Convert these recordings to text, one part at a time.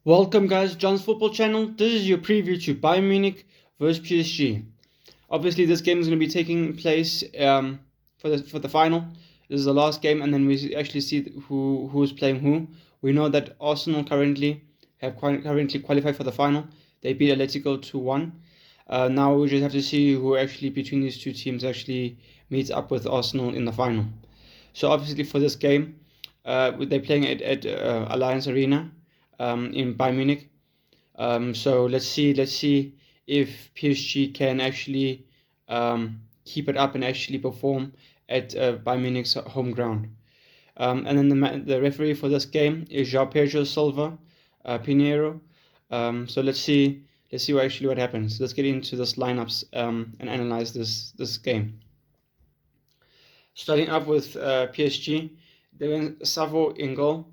Welcome guys, John's Football Channel. This is your preview to Bayern Munich versus PSG. Obviously this game is going to be taking place for the final. This is the last game, and then we actually see who's playing who. We know that Arsenal currently qualified for the final. They beat Atletico 2-1. Now we just have to see who actually between these two teams actually meets up with Arsenal in the final. So obviously for this game, they're playing at Allianz Arena in Bayern Munich. So let's see if PSG can actually keep it up and actually perform at Bayern Munich's home ground. And then the referee for this game is João Pedro Silva Pinheiro. So let's see what happens. Let's get into this lineups and analyze this game. Starting up with PSG, they went Savo in goal,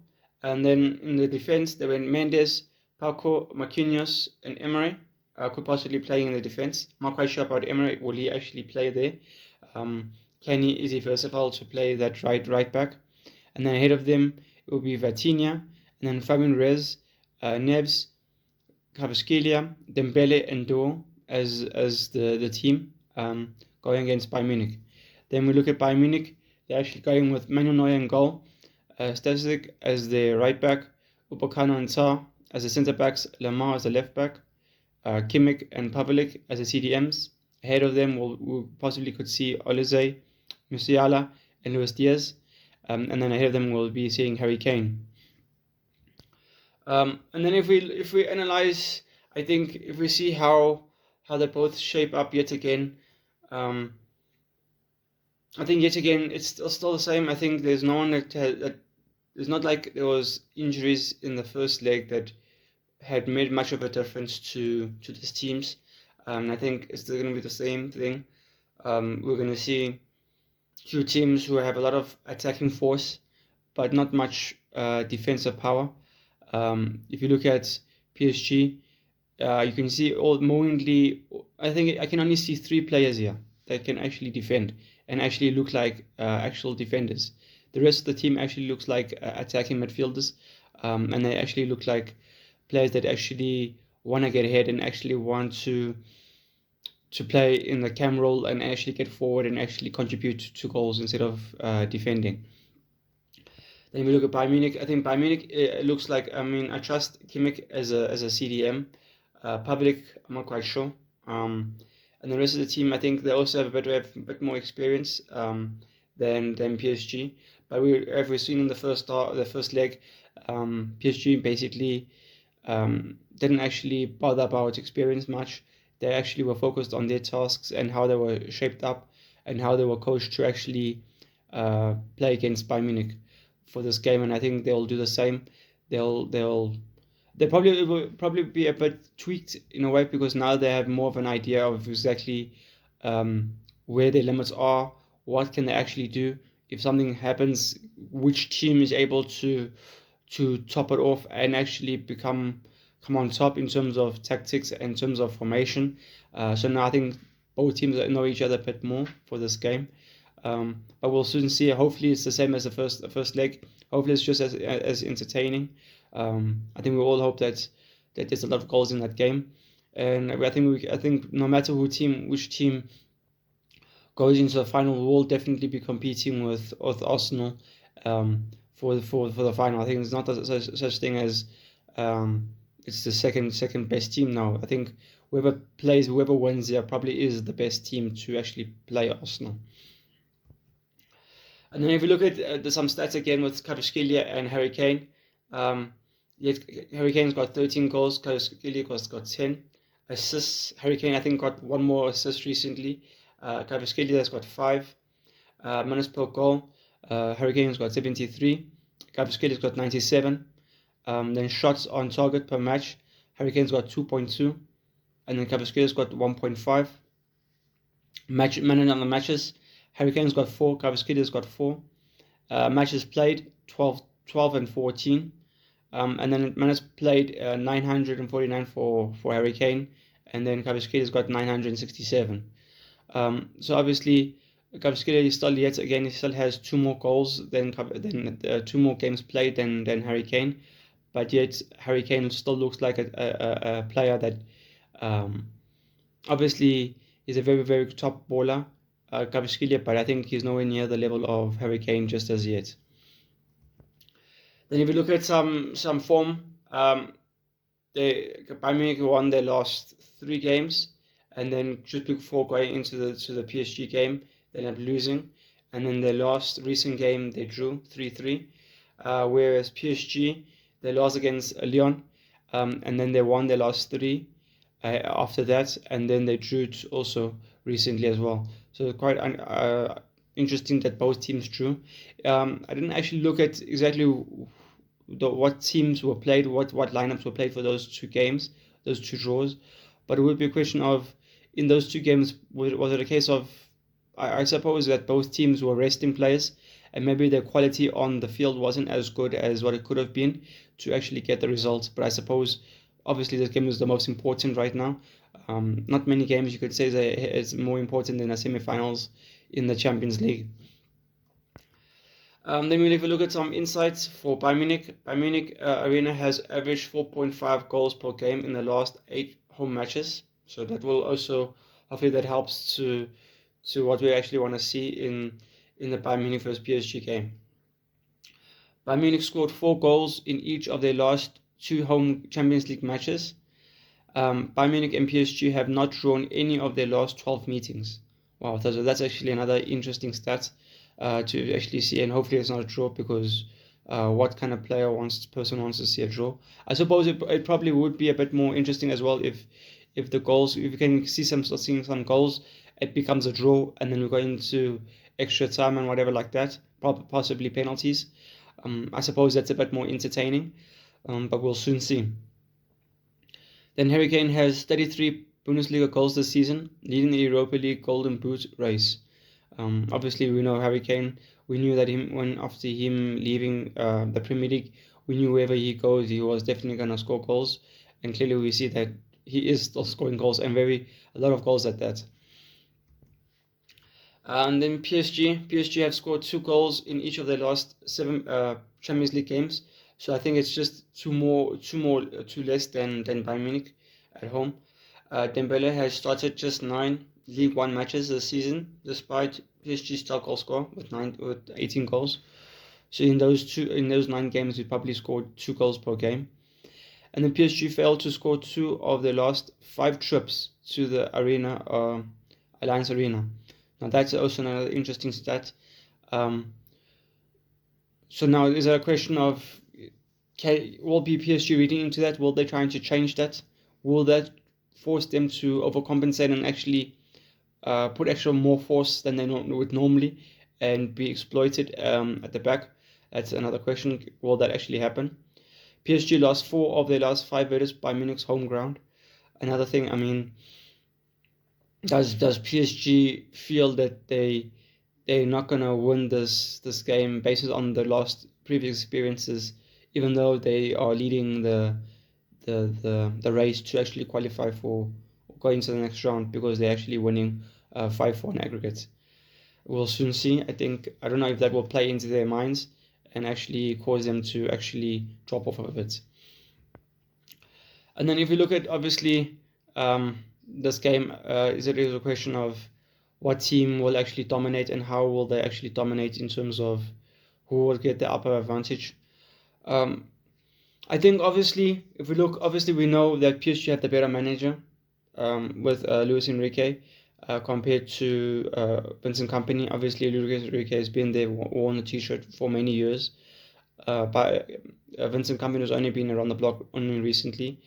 and then in the defense they went Mendes, Paco, Marquinhos, and Emery. Could possibly play in the defense. I'm not quite sure about Emery. Will he actually play there? Is he versatile to play that right back? And then ahead of them it will be Vitinha, and then Fabian Rez, Neves, Kvaratskhelia, Dembele, and Doe as the team going against Bayern Munich. Then we look at Bayern Munich. They're actually going with Manuel Neuer in goal, Stasic as the right back, Upamecano and Sarr as the centre backs, Lamar as the left back, Kimmich and Pavlik as the CDMs. Ahead of them, we possibly could see Olise, Musiala, and Luis Diaz. And then ahead of them, we'll be seeing Harry Kane. And then if we analyze, I think if we see how they both shape up yet again, I think yet again it's still the same. I think there's no one that it's not like there was injuries in the first leg that had made much of a difference to these teams. I think it's still going to be the same thing. We're going to see two teams who have a lot of attacking force, but not much defensive power. If you look at PSG, you can see mainly. I think I can only see three players here that can actually defend and actually look like actual defenders. The rest of the team actually looks like attacking midfielders, and they actually look like players that actually want to get ahead and actually want to play in the cam role and actually get forward and actually contribute to goals instead of defending. Then we look at Bayern Munich. I think Bayern Munich looks like, I trust Kimmich as a CDM. Public, I'm not quite sure. And the rest of the team, I think they also have a bit more experience than PSG. But as we've seen in the first leg, PSG basically didn't actually bother about experience much. They actually were focused on their tasks and how they were shaped up and how they were coached to actually play against Bayern Munich for this game. And I think they'll do the same. They probably be a bit tweaked in a way because now they have more of an idea of exactly where their limits are, what can they actually do. If something happens, which team is able to top it off and actually come on top in terms of tactics and in terms of formation. So now I think both teams know each other a bit more for this game. But we'll soon see. Hopefully it's the same as the first leg. Hopefully it's just as entertaining. I think we all hope that there's a lot of goals in that game, and I think no matter which team goes into the final, we'll definitely be competing with Arsenal for the final. I think there's not such thing as it's the second best team now. I think whoever wins there probably is the best team to actually play Arsenal. And then if you look at some stats again with Kvaratskhelia and Harry Kane, Harry Kane's got 13 goals, Kvaratskhelia got 10 assists. Harry Kane, I think, got one more assist recently. Kvaratskhelia has got 5 minutes per goal. Harry Kane's got 73. Kvaratskhelia got 97. Then shots on target per match, Harry Kane's got 2.2, and then Kvaratskhelia got 1.5. Managing on the matches, Harry Kane's got 4, Kvaratskhelia got 4. Matches played 12 and 14. And then minutes played 949 for Harry Kane, and then Kvaratskhelia got 967. So obviously Kvaratskhelia still has 2 more goals than 2 more games played than Harry Kane, but yet Harry Kane still looks like a player that obviously is a very, very top baller, but I think he's nowhere near the level of Harry Kane just as yet. Then if you look at some form, Bayern Munich won their last 3 games, and then just before going into the PSG game, they ended up losing, and then their last recent game they drew 3-3, whereas PSG they lost against Lyon, and then they won their last 3 after that, and then they drew also recently as well. So quite interesting that both teams drew. I didn't actually look at exactly what teams were played, what lineups were played for those 2 games, those 2 draws, but it would be a question of, in those 2 games, was it a case of, I suppose that both teams were resting players, and maybe their quality on the field wasn't as good as what it could have been to actually get the results. But I suppose, obviously, this game is the most important right now. Not many games you could say that it's more important than the semi-finals in the Champions League. Then we'll have a look at some insights for Bayern Munich. Bayern Munich Arena has averaged 4.5 goals per game in the last 8 home matches. So that will also, hopefully that helps to what we actually want to see in the Bayern Munich vs PSG game. Bayern Munich scored 4 goals in each of their last 2 home Champions League matches. Bayern Munich and PSG have not drawn any of their last 12 meetings. Wow, so that's actually another interesting stat to actually see, and hopefully it's not a draw, because what kind of person wants to see a draw? I suppose it probably would be a bit more interesting as well if the goals, if you can start seeing some goals, it becomes a draw, and then we go into extra time and whatever like that, possibly penalties. I suppose that's a bit more entertaining, but we'll soon see. Then Harry Kane has 33 Bundesliga goals this season, leading the Europa League Golden Boot race. Obviously, we know Harry Kane. We knew that after him leaving the Premier League, we knew wherever he goes, he was definitely going to score goals. And clearly, we see that he is still scoring goals, and a lot of goals at that. And then PSG have scored 2 goals in each of their last 7 Champions League games. So I think it's just two less than Bayern Munich at home. Dembele has started just 9 League 1 matches this season, despite PSG's top goal score with 18 goals. So in those 9 games, he probably scored 2 goals per game. And then PSG failed to score 2 of their last 5 trips to the Allianz Arena. Now that's also another interesting stat. So now is there a question of, will be PSG reading into that? Will they trying to change that? Will that force them to overcompensate and actually put extra more force than they would normally and be exploited at the back? That's another question. Will that actually happen? PSG lost 4 of their last 5 visits by Munich's home ground. Another thing, I mean, does PSG feel that they're not gonna win this game based on the previous experiences, even though they are leading the race to actually qualify for going to the next round, because they're actually winning 5-4 in aggregate? We'll soon see. I don't know if that will play into their minds and actually cause them to actually drop off a bit. And then if you look at, obviously, this game, is a question of what team will actually dominate and how will they actually dominate in terms of who will get the upper advantage. I think obviously, if we look, obviously we know that PSG had the better manager with Luis Enrique compared to Vincent Kompany. Obviously, Luis Enrique has been there, worn the t-shirt for many years. But Vincent Kompany has only been around the block only recently.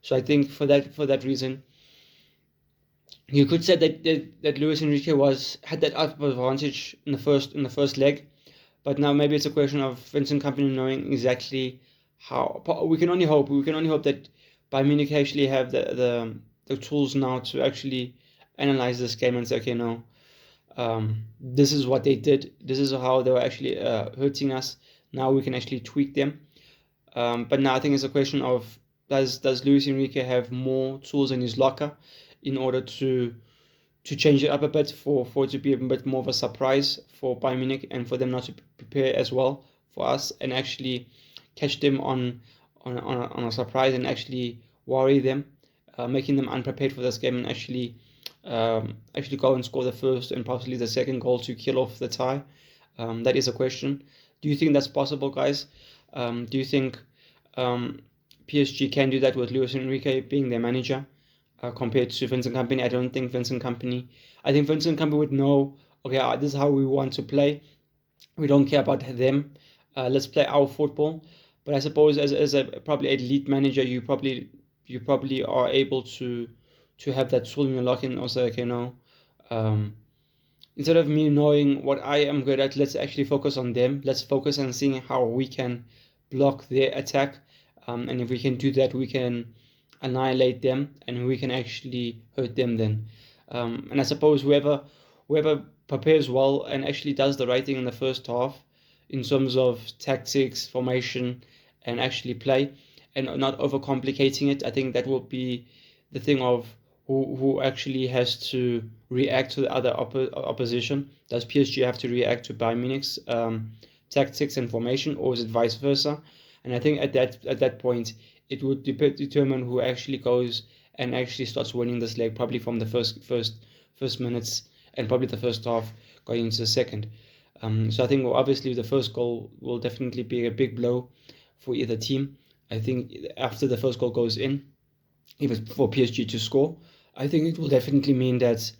So I think for that reason, you could say that Luis Enrique had that upper advantage in the first leg, but now maybe it's a question of Vincent Kompany knowing exactly how. We can only hope that Bayern Munich actually have the tools now to actually analyze this game and say, okay, no, this is what they did. This is how they were actually hurting us. Now we can actually tweak them. But now I think it's a question of, does Luis Enrique have more tools in his locker in order to change it up a bit for it to be a bit more of a surprise for Bayern Munich, and for them not to prepare as well for us and actually catch them on on a surprise and actually worry them, making them unprepared for this game, and actually go and score the first and possibly the second goal to kill off the tie. That is a question. Do you think that's possible, guys? Do you think PSG can do that with Luis Enrique being their manager, compared to Vincent Kompany? I don't think Vincent Kompany. I think Vincent Kompany would know. Okay, this is how we want to play. We don't care about them. Let's play our football. But I suppose as a probably elite manager, you probably are able to have that tool in your lock and also, like, um, instead of me knowing what I am good at, let's actually focus on them. Let's focus on seeing how we can block their attack. And if we can do that, we can annihilate them and we can actually hurt them then. And I suppose whoever prepares well and actually does the right thing in the first half in terms of tactics, formation, and actually play, and not overcomplicating it, I think that will be the thing of who actually has to react to the other opposition. Does PSG have to react to Bayern Munich's tactics and formation, or is it vice versa? And I think at that point it would determine who actually goes and actually starts winning this leg, probably from the first minutes and probably the first half going into the second. So I think, well, obviously the first goal will definitely be a big blow for either team. I think after the first goal goes in, if it's for PSG to score, I think it will definitely mean that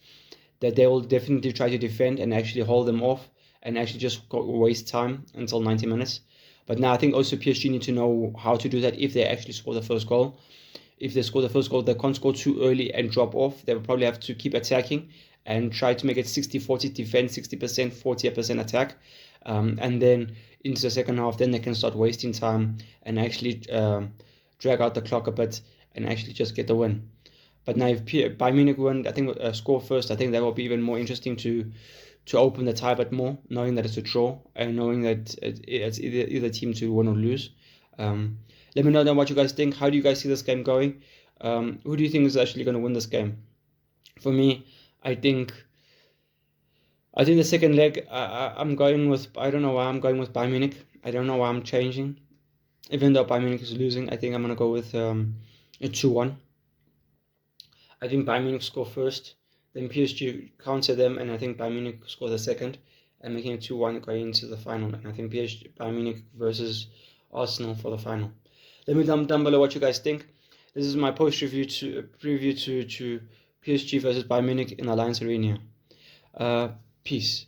they will definitely try to defend and actually hold them off and actually just waste time until 90 minutes. But now I think also PSG need to know how to do that if they actually score the first goal. If they score the first goal, they can't score too early and drop off. They will probably have to keep attacking and try to make it 60-40 defense, 60%, 40% attack. And then into the second half, then they can start wasting time and actually drag out the clock a bit and actually just get the win. But now if Bayern Munich win, I think score first, I think that will be even more interesting to open the tie a bit more, knowing that it's a draw and knowing that it's either team to win or lose. Let me know what you guys think. How do you guys see this game going? Who do you think is actually going to win this game? For me, I think the second leg, I'm going with, I don't know why I'm going with Bayern Munich. I don't know why I'm changing. Even though Bayern Munich is losing, I think I'm going to go with a 2-1. I think Bayern Munich score first, then PSG counter them, and I think Bayern Munich score the second, and making it 2-1 going into the final. And I think Bayern Munich versus Arsenal for the final. Let me down below what you guys think. This is my post review preview to PSG versus Bayern Munich in Allianz Arena. Peace.